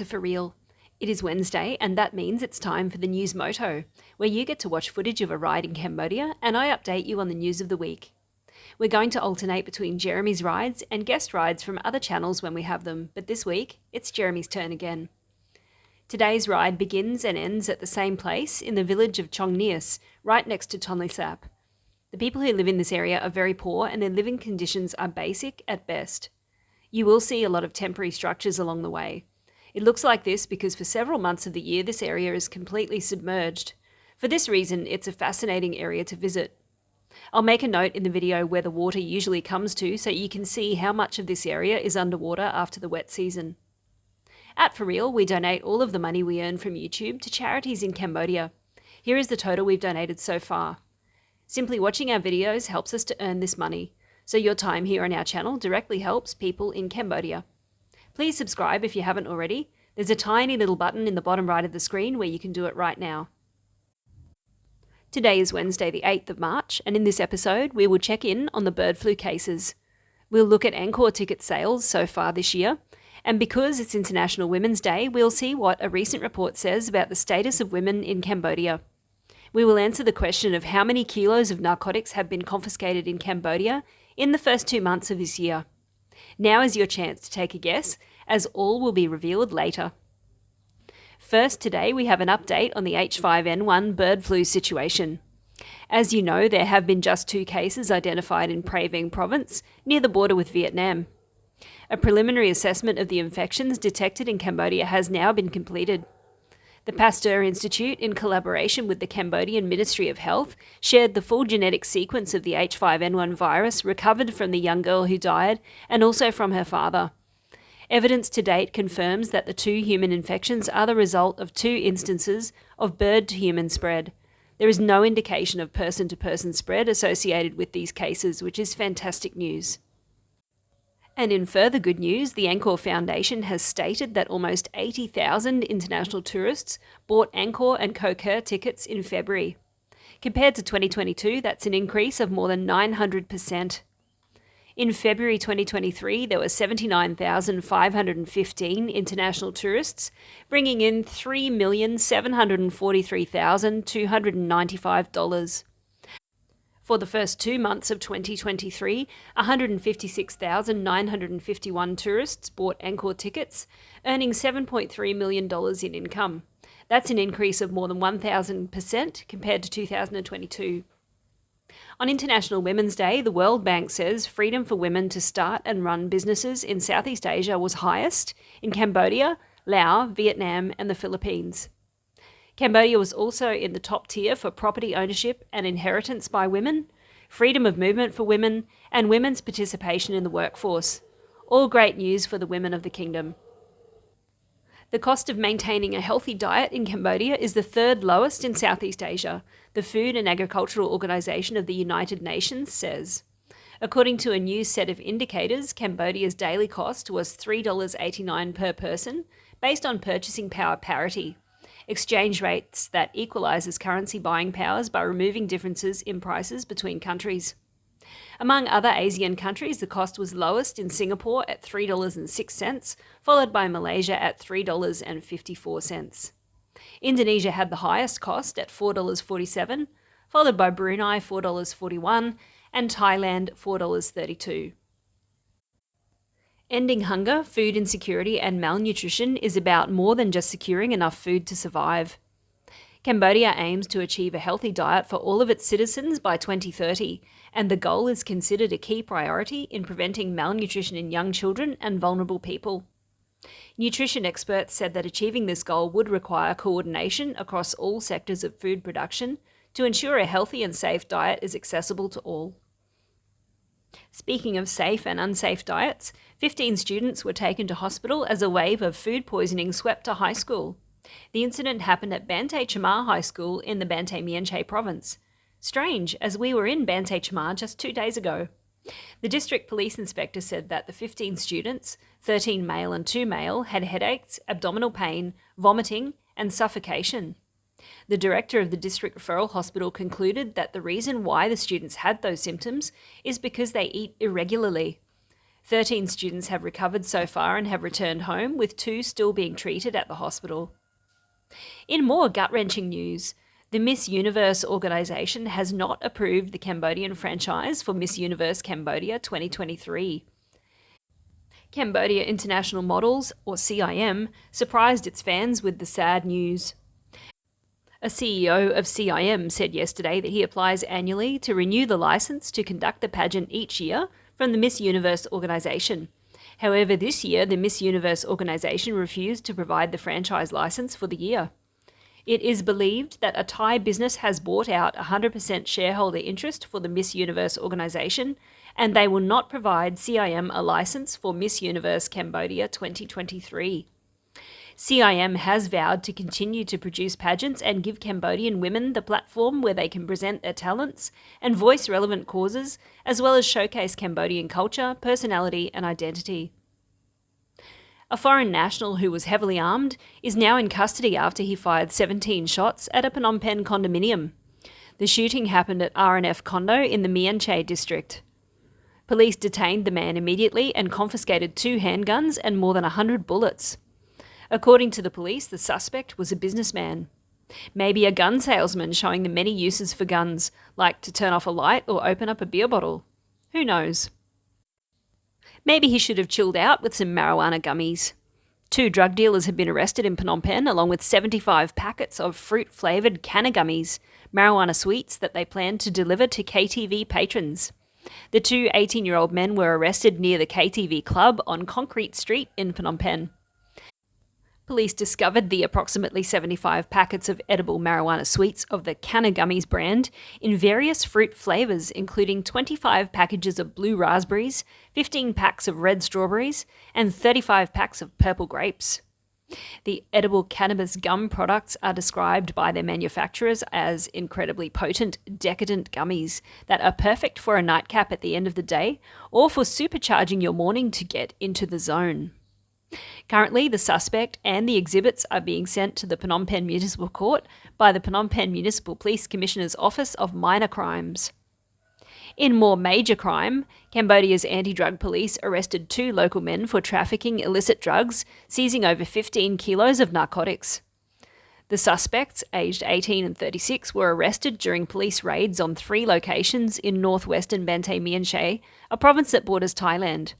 to For Real. It is Wednesday, and that means it's time for the News Moto, where you get to watch footage of a ride in Cambodia and I update you on the news of the week. We're going to alternate between Jeremy's rides and guest rides from other channels when we have them, but this week, it's Jeremy's turn again. Today's ride begins and ends at the same place in the village of Chong Nias, right next to Tonle Sap. The people who live in this area are very poor and their living conditions are basic at best. You will see a lot of temporary structures along the way. It looks like this because for several months of the year this area is completely submerged. For this reason, it's a fascinating area to visit. I'll make a note in the video where the water usually comes to so you can see how much of this area is underwater after the wet season. At For Real, we donate all of the money we earn from YouTube to charities in Cambodia. Here is the total we've donated so far. Simply watching our videos helps us to earn this money, so your time here on our channel directly helps people in Cambodia. Please subscribe if you haven't already. There's a tiny little button in the bottom right of the screen where you can do it right now. Today is Wednesday the 8th of March, and in this episode we will check in on the bird flu cases. We'll look at Angkor ticket sales so far this year, and because it's International Women's Day, we'll see what a recent report says about the status of women in Cambodia. We will answer the question of how many kilos of narcotics have been confiscated in Cambodia in the first 2 months of this year. Now is your chance to take a guess, as all will be revealed later. First, today we have an update on the H5N1 bird flu situation. As you know, there have been just 2 cases identified in Prey Veng province, near the border with Vietnam. A preliminary assessment of the infections detected in Cambodia has now been completed. The Pasteur Institute, in collaboration with the Cambodian Ministry of Health, shared the full genetic sequence of the H5N1 virus recovered from the young girl who died and also from her father. Evidence to date confirms that the 2 human infections are the result of 2 instances of bird-to-human spread. There is no indication of person-to-person spread associated with these cases, which is fantastic news. And in further good news, the Angkor Foundation has stated that almost 80,000 international tourists bought Angkor and Koh Ker tickets in February. Compared to 2022, that's an increase of more than 900%. In February 2023, there were 79,515 international tourists, bringing in $3,743,295. For the first 2 months of 2023, 156,951 tourists bought Angkor tickets, earning $7.3 million in income. That's an increase of more than 1,000% compared to 2022. On International Women's Day, the World Bank says freedom for women to start and run businesses in Southeast Asia was highest in Cambodia, Laos, Vietnam, and the Philippines. Cambodia was also in the top tier for property ownership and inheritance by women, freedom of movement for women, and women's participation in the workforce. All great news for the women of the kingdom. The cost of maintaining a healthy diet in Cambodia is the 3rd lowest in Southeast Asia, the Food and Agricultural Organization of the United Nations says. According to a new set of indicators, Cambodia's daily cost was $3.89 per person, based on purchasing power parity, exchange rates that equalizes currency buying powers by removing differences in prices between countries. Among other Asian countries, the cost was lowest in Singapore at $3.06, followed by Malaysia at $3.54. Indonesia had the highest cost at $4.47, followed by Brunei $4.41 and Thailand $4.32. Ending hunger, food insecurity and malnutrition is about more than just securing enough food to survive. Cambodia aims to achieve a healthy diet for all of its citizens by 2030, and the goal is considered a key priority in preventing malnutrition in young children and vulnerable people. Nutrition experts said that achieving this goal would require coordination across all sectors of food production to ensure a healthy and safe diet is accessible to all. Speaking of safe and unsafe diets, 15 students were taken to hospital as a wave of food poisoning swept to high school. The incident happened at Bantay Chamar High School in the Bantay Mianche province. Strange, as we were in Bantay Chamar just 2 days ago. The district police inspector said that the 15 students, 13 male and 2 male, had headaches, abdominal pain, vomiting, and suffocation. The director of the district referral hospital concluded that the reason why the students had those symptoms is because they eat irregularly. 13 students have recovered so far and have returned home, with 2 still being treated at the hospital. In more gut-wrenching news, the Miss Universe organisation has not approved the Cambodian franchise for Miss Universe Cambodia 2023. Cambodia International Models, or CIM, surprised its fans with the sad news. A CEO of CIM said yesterday that he applies annually to renew the licence to conduct the pageant each year from the Miss Universe organisation. However, this year the Miss Universe organisation refused to provide the franchise licence for the year. It is believed that a Thai business has bought out 100% shareholder interest for the Miss Universe organisation, and they will not provide CIM a licence for Miss Universe Cambodia 2023. CIM has vowed to continue to produce pageants and give Cambodian women the platform where they can present their talents and voice relevant causes, as well as showcase Cambodian culture, personality, and identity. A foreign national who was heavily armed is now in custody after he fired 17 shots at a Phnom Penh condominium. The shooting happened at R&F condo in the Mien Che district. Police detained the man immediately and confiscated 2 handguns and more than 100 bullets. According to the police, the suspect was a businessman. Maybe a gun salesman showing the many uses for guns, like to turn off a light or open up a beer bottle. Who knows? Maybe he should have chilled out with some marijuana gummies. 2 drug dealers have been arrested in Phnom Penh along with 75 packets of fruit-flavoured canna gummies, marijuana sweets that they plan to deliver to KTV patrons. The 2 18-year-old men were arrested near the KTV club on Concrete Street in Phnom Penh. Police discovered the approximately 75 packets of edible marijuana sweets of the Canna Gummies brand in various fruit flavours, including 25 packages of blue raspberries, 15 packs of red strawberries, and 35 packs of purple grapes. The edible cannabis gum products are described by their manufacturers as incredibly potent, decadent gummies that are perfect for a nightcap at the end of the day or for supercharging your morning to get into the zone. Currently, the suspect and the exhibits are being sent to the Phnom Penh Municipal Court by the Phnom Penh Municipal Police Commissioner's Office of Minor Crimes. In more major crime, Cambodia's anti-drug police arrested 2 local men for trafficking illicit drugs, seizing over 15 kilos of narcotics. The suspects, aged 18 and 36, were arrested during police raids on 3 locations in northwestern Banteay Mien Che, a province that borders Thailand.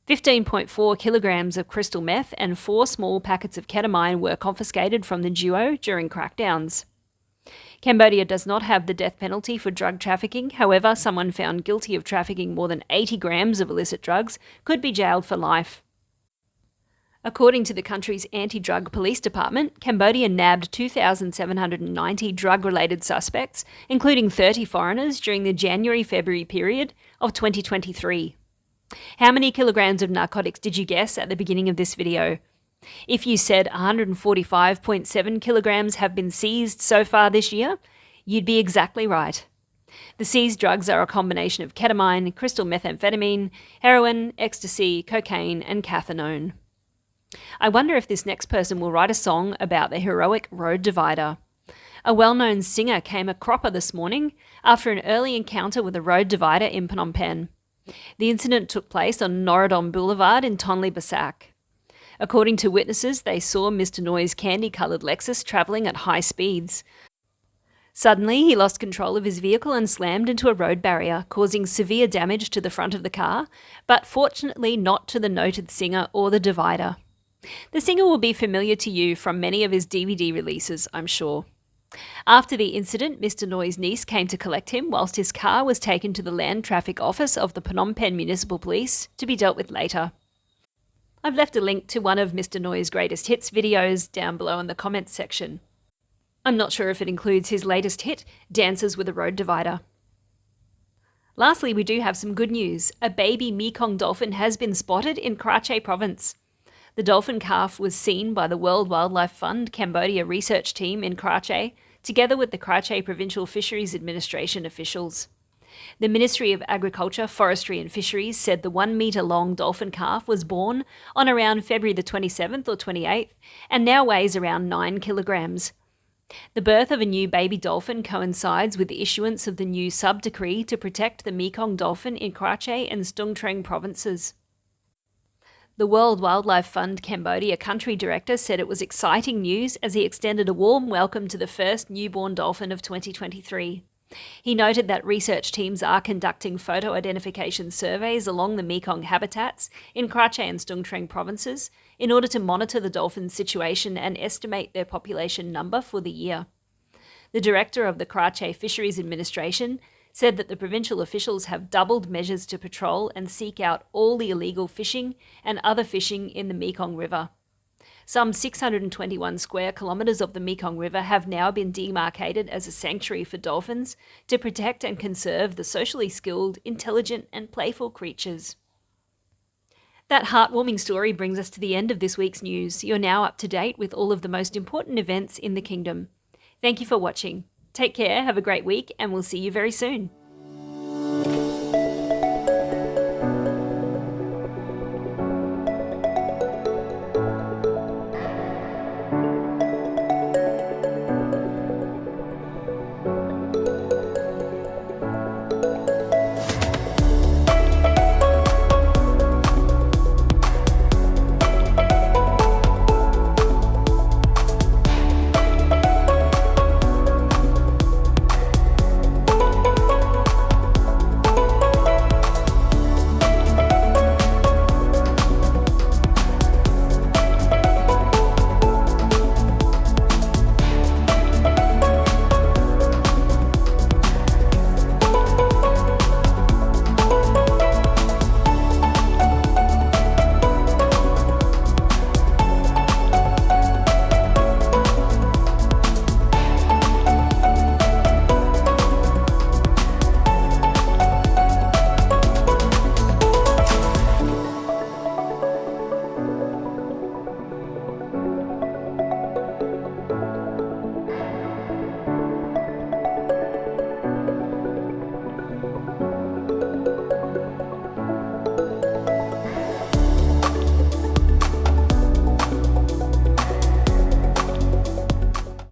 15.4 kilograms of crystal meth and 4 small packets of ketamine were confiscated from the duo during crackdowns. Cambodia does not have the death penalty for drug trafficking. However, someone found guilty of trafficking more than 80 grams of illicit drugs could be jailed for life. According to the country's anti-drug police department, Cambodia nabbed 2,790 drug-related suspects, including 30 foreigners, during the January-February period of 2023. How many kilograms of narcotics did you guess at the beginning of this video? If you said 145.7 kilograms have been seized so far this year, you'd be exactly right. The seized drugs are a combination of ketamine, crystal methamphetamine, heroin, ecstasy, cocaine, and cathinone. I wonder if this next person will write a song about the heroic road divider. A well-known singer came a cropper this morning after an early encounter with a road divider in Phnom Penh. The incident took place on Norodom Boulevard in Tonle Sap. According to witnesses, they saw Mr. Noi's candy-coloured Lexus travelling at high speeds. Suddenly, he lost control of his vehicle and slammed into a road barrier, causing severe damage to the front of the car, but fortunately not to the noted singer or the divider. The singer will be familiar to you from many of his DVD releases, I'm sure. After the incident, Mr. Noi's niece came to collect him whilst his car was taken to the Land Traffic Office of the Phnom Penh Municipal Police to be dealt with later. I've left a link to one of Mr. Noi's greatest hits videos down below in the comments section. I'm not sure if it includes his latest hit, Dances with a Road Divider. Lastly, we do have some good news. A baby Mekong dolphin has been spotted in Aceh province. The dolphin calf was seen by the World Wildlife Fund Cambodia research team in Aceh, together with the Aceh Provincial Fisheries Administration officials. The Ministry of Agriculture, Forestry and Fisheries said the 1 metre long dolphin calf was born on around February the 27th or 28th and now weighs around 9 kilograms. The birth of a new baby dolphin coincides with the issuance of the new sub-decree to protect the Mekong dolphin in Krache and Stung Treng provinces. The World Wildlife Fund Cambodia country director said it was exciting news as he extended a warm welcome to the first newborn dolphin of 2023. He noted that research teams are conducting photo identification surveys along the Mekong habitats in Krache and Stung Treng provinces in order to monitor the dolphin's situation and estimate their population number for the year. The director of the Krache Fisheries Administration said that the provincial officials have doubled measures to patrol and seek out all the illegal fishing and other fishing in the Mekong River. Some 621 square kilometres of the Mekong River have now been demarcated as a sanctuary for dolphins to protect and conserve the socially skilled, intelligent and playful creatures. That heartwarming story brings us to the end of this week's news. You're now up to date with all of the most important events in the kingdom. Thank you for watching. Take care, have a great week, and we'll see you very soon.